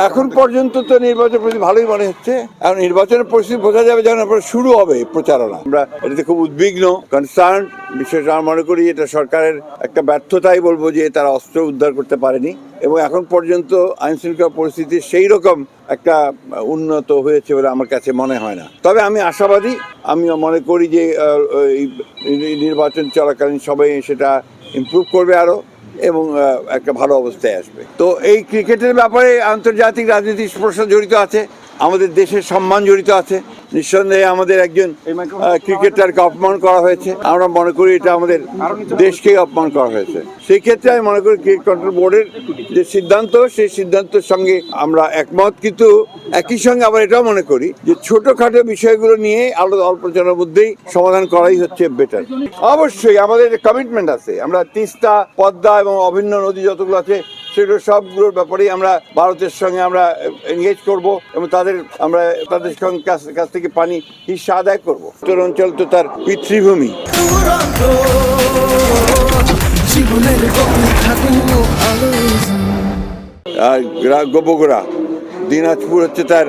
এখন পর্যন্ত তো নির্বাচন পরিস্থিতি ভালোই মনে হচ্ছে। এখন নির্বাচনের পরিস্থিতি বোঝা যাবে যখন আপনার শুরু হবে প্রচারণা। আমরা এটাতে খুব উদ্বিগ্ন, কনসার্ন। বিশেষ আমরা মনে করি এটা সরকারের একটা ব্যর্থতাই বলবো যে তারা অস্ত্র উদ্ধার করতে পারেনি এবং এখন পর্যন্ত আইন শৃঙ্খলা পরিস্থিতি সেই রকম একটা উন্নত হয়েছে বলে আমার কাছে মনে হয় না। তবে আমি আশাবাদী, আমি মনে করি যে নির্বাচন চলাকালীন সবাই সেটা ইমপ্রুভ করবে আরো এবং একটা ভালো অবস্থায় আসবে। তো এই ক্রিকেটের ব্যাপারে আন্তর্জাতিক রাজনীতির প্রশ্ন জড়িত আছে, আমাদের দেশের সম্মান জড়িত আছে। নিঃসন্দেহে আমাদের একজন ক্রিকেটারকে অপমান করা হয়েছে, আমরা মনে করি এটা আমাদের দেশকেই অপমান করা হয়েছে। সেই ক্ষেত্রে আমি মনে করি ক্রিকেট কন্ট্রোল বোর্ডের যে সিদ্ধান্ত, সেই সিদ্ধান্তের সঙ্গে আমরা একমত, কিন্তু একই সঙ্গে আবার এটাও মনে করি যে ছোটখাটো বিষয়গুলো নিয়ে অল্প জনের মধ্যেই সমাধান করাই হচ্ছে বেটার। অবশ্যই আমাদের কমিটমেন্ট আছে, আমরা তিস্তা, পদ্মা এবং অভিন্ন নদী যতগুলো আছে সেগুলো সবগুলোর ব্যাপারেই আমরা ভারতের সঙ্গে আমরা এনগেজ করব এবং আমরা তাদের কাছ থেকে পানি হিস্সা আদায় করব। উত্তর অঞ্চল তো তার পিতৃভূমি। আর বগুড়া, দিনাজপুর হচ্ছে তার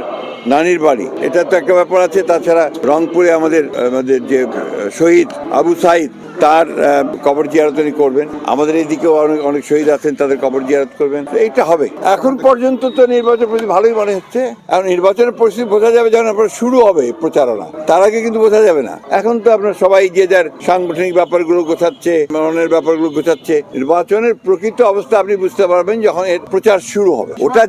নানির বাড়ি, এটা তো একটা ব্যাপার আছে। তাছাড়া রংপুরে আমাদের যে শহীদ আবু সাইদ, তার কবর জিয়ারত করবেন। আমাদের এদিকেও অনেক শহীদ আছেন, তাদের কবর জিয়ারত করবেন। এইটা হবে। এখন পর্যন্ত তো নির্বাচন পরিস্থিতি ভালোই মনে হচ্ছে। এখন নির্বাচনের পরিস্থিতি বোঝা যাবে যখন আপনার শুরু হবে প্রচারণা, তার আগে কিন্তু বোঝা যাবে না। এখন তো আপনার সবাই যে যার সাংগঠনিক ব্যাপারগুলো গোছাচ্ছে, মনের ব্যাপারগুলো গোছাচ্ছে। নির্বাচনের প্রকৃত অবস্থা আপনি বুঝতে পারবেন যখন এর প্রচার শুরু হবে। ওটা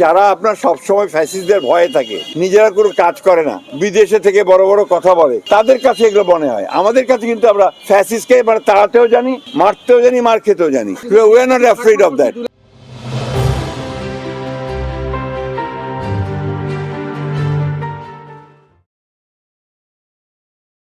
যারা আপনার সবসময় ফ্যাসিস্টদের ভয়ে থাকে, নিজেরা কোনো কাজ করে না, বিদেশে থেকে বড় বড় কথা বলে, তাদের কাছে এগুলো মনে হয়। আমাদের কাছে কিন্তু আমরা ফ্যাসিস্টকে তাড়াতেও জানি, মারতেও জানি, মার খেতেও জানি। We are not afraid of that.